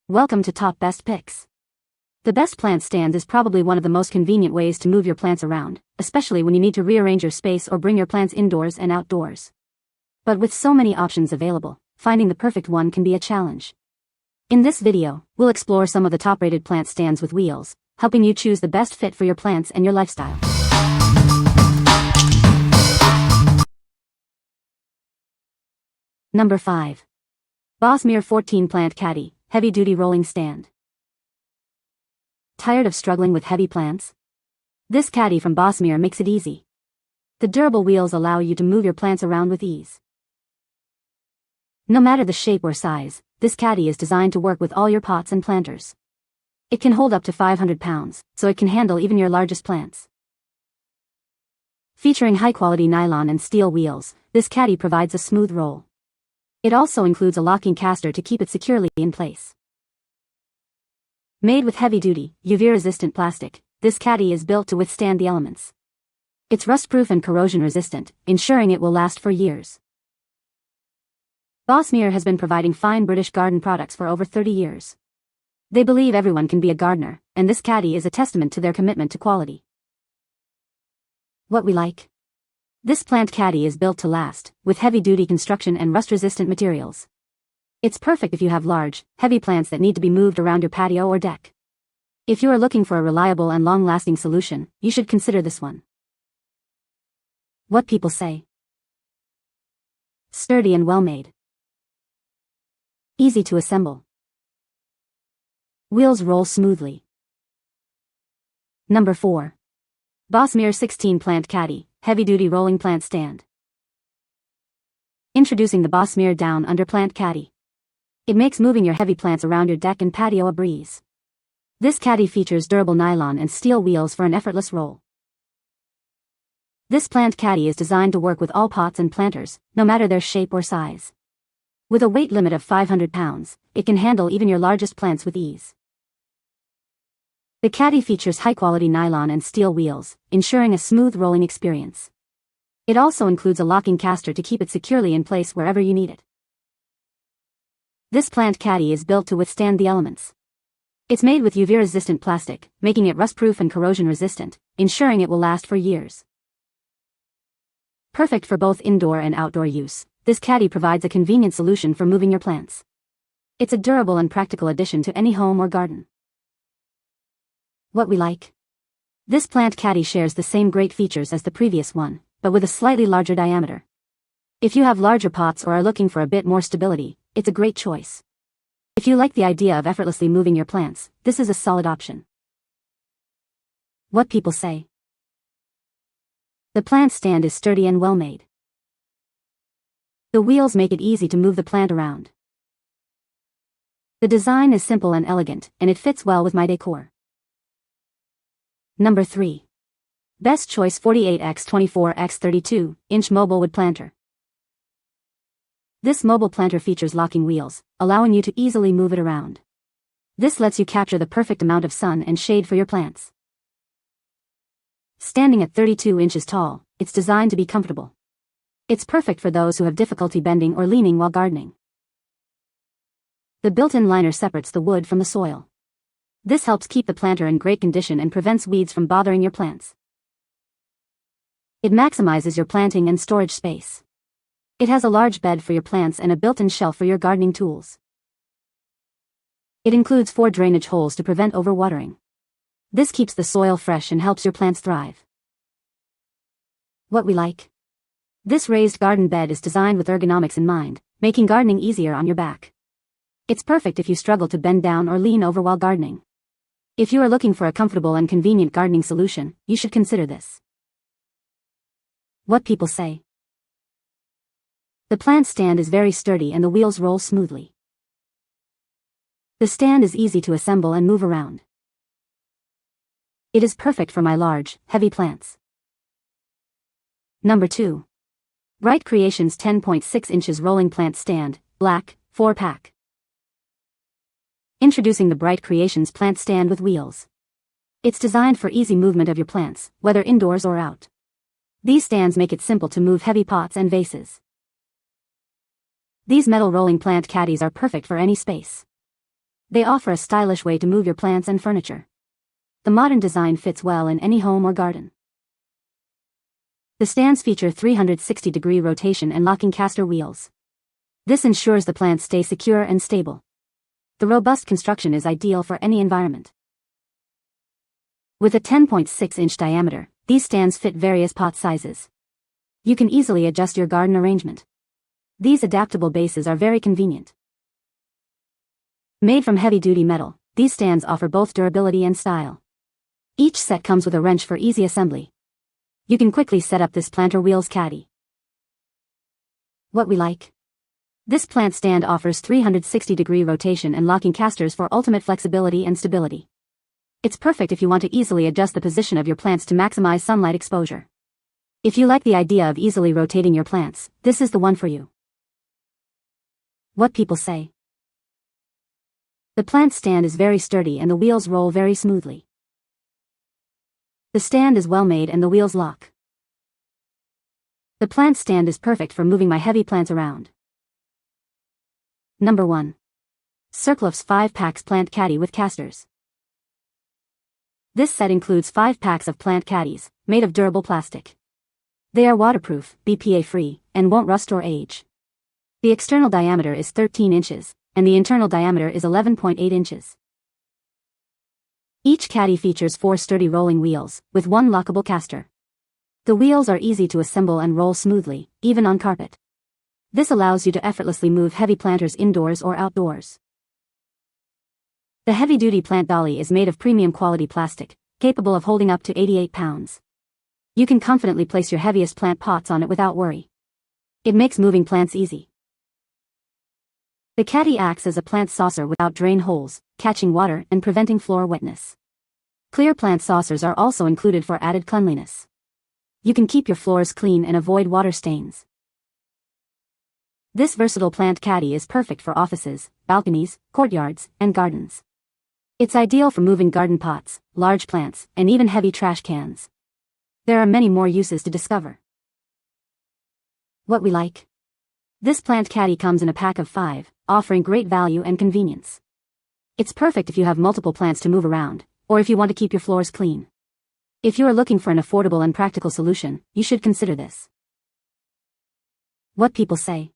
Welcome to Top Best Picks. The best plant stand is probably one of the most convenient ways to move your plants around, especially when you need to rearrange your space or bring your plants indoors and outdoors. But with so many options available, finding the perfect one can be a challenge. In this video, we'll explore some of the top-rated plant stands with wheels, helping you choose the best fit for your plants and your lifestyle. Number 5. Bosmere 14 Plant Caddy, Heavy-Duty Rolling Stand. Tired of struggling with heavy plants? This caddy from Bosmere makes it easy. The durable wheels allow you to move your plants around with ease. No matter the shape or size, this caddy is designed to work with all your pots and planters. It can hold up to 500 pounds, so it can handle even your largest plants. Featuring high-quality nylon and steel wheels, this caddy provides a smooth roll. It also includes a locking caster to keep it securely in place. Made with heavy-duty, UV-resistant plastic, this caddy is built to withstand the elements. It's rust-proof and corrosion-resistant, ensuring it will last for years. Bosmere has been providing fine British garden products for over 30 years. They believe everyone can be a gardener, and this caddy is a testament to their commitment to quality. What we like? This plant caddy is built to last, with heavy-duty construction and rust-resistant materials. It's perfect if you have large, heavy plants that need to be moved around your patio or deck. If you are looking for a reliable and long-lasting solution, you should consider this one. What people say? Sturdy and well-made. Easy to assemble. Wheels roll smoothly. Number 4. Bosmere 16 Plant Caddy, Heavy-Duty Rolling Plant Stand. Introducing the Bosmere Down Under Plant Caddy. It makes moving your heavy plants around your deck and patio a breeze. This caddy features durable nylon and steel wheels for an effortless roll. This plant caddy is designed to work with all pots and planters, no matter their shape or size. With a weight limit of 500 pounds, it can handle even your largest plants with ease. The caddy features high-quality nylon and steel wheels, ensuring a smooth rolling experience. It also includes a locking caster to keep it securely in place wherever you need it. This plant caddy is built to withstand the elements. It's made with UV-resistant plastic, making it rust-proof and corrosion-resistant, ensuring it will last for years. Perfect for both indoor and outdoor use, this caddy provides a convenient solution for moving your plants. It's a durable and practical addition to any home or garden. What we like? This plant caddy shares the same great features as the previous one, but with a slightly larger diameter. If you have larger pots or are looking for a bit more stability, it's a great choice. If you like the idea of effortlessly moving your plants, this is a solid option. What people say? The plant stand is sturdy and well-made. The wheels make it easy to move the plant around. The design is simple and elegant, and it fits well with my decor. Number 3. Best Choice 48x24x32 inch Mobile Wood Planter. This mobile planter features locking wheels, allowing you to easily move it around. This lets you capture the perfect amount of sun and shade for your plants. Standing at 32 inches tall, it's designed to be comfortable. It's perfect for those who have difficulty bending or leaning while gardening. The built-in liner separates the wood from the soil. This helps keep the planter in great condition and prevents weeds from bothering your plants. It maximizes your planting and storage space. It has a large bed for your plants and a built-in shelf for your gardening tools. It includes 4 drainage holes to prevent overwatering. This keeps the soil fresh and helps your plants thrive. What we like? This raised garden bed is designed with ergonomics in mind, making gardening easier on your back. It's perfect if you struggle to bend down or lean over while gardening. If you are looking for a comfortable and convenient gardening solution, you should consider this. What people say? The plant stand is very sturdy and the wheels roll smoothly. The stand is easy to assemble and move around. It is perfect for my large, heavy plants. Number 2. Bright Creations 10.6 inches Rolling Plant Stand, Black, 4-pack. Introducing the Bright Creations Plant Stand with Wheels. It's designed for easy movement of your plants, whether indoors or out. These stands make it simple to move heavy pots and vases. These metal rolling plant caddies are perfect for any space. They offer a stylish way to move your plants and furniture. The modern design fits well in any home or garden. The stands feature 360-degree rotation and locking caster wheels. This ensures the plants stay secure and stable. The robust construction is ideal for any environment. With a 10.6-inch diameter, these stands fit various pot sizes. You can easily adjust your garden arrangement. These adaptable bases are very convenient. Made from heavy-duty metal, these stands offer both durability and style. Each set comes with a wrench for easy assembly. You can quickly set up this planter wheels caddy. What we like. This plant stand offers 360-degree rotation and locking casters for ultimate flexibility and stability. It's perfect if you want to easily adjust the position of your plants to maximize sunlight exposure. If you like the idea of easily rotating your plants, this is the one for you. What people say. The plant stand is very sturdy and the wheels roll very smoothly. The stand is well made and the wheels lock. The plant stand is perfect for moving my heavy plants around. Number 1. Circloophs 5 packs plant caddy with casters. This set includes 5 packs of plant caddies, made of durable plastic. They are waterproof, BPA-free, and won't rust or age. The external diameter is 13 inches, and the internal diameter is 11.8 inches. Each caddy features 4 sturdy rolling wheels, with 1 lockable caster. The wheels are easy to assemble and roll smoothly, even on carpet. This allows you to effortlessly move heavy planters indoors or outdoors. The heavy-duty plant dolly is made of premium quality plastic, capable of holding up to 88 pounds. You can confidently place your heaviest plant pots on it without worry. It makes moving plants easy. The caddy acts as a plant saucer without drain holes, catching water and preventing floor wetness. Clear plant saucers are also included for added cleanliness. You can keep your floors clean and avoid water stains. This versatile plant caddy is perfect for offices, balconies, courtyards, and gardens. It's ideal for moving garden pots, large plants, and even heavy trash cans. There are many more uses to discover. What we like. This plant caddy comes in a pack of 5, offering great value and convenience. It's perfect if you have multiple plants to move around, or if you want to keep your floors clean. If you are looking for an affordable and practical solution, you should consider this. What people say.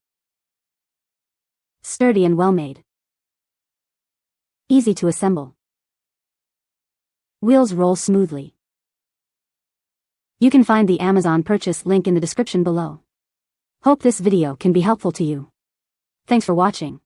Sturdy and well-made. Easy to assemble. Wheels roll smoothly. You can find the Amazon purchase link in the description below. Hope this video can be helpful to you. Thanks for watching.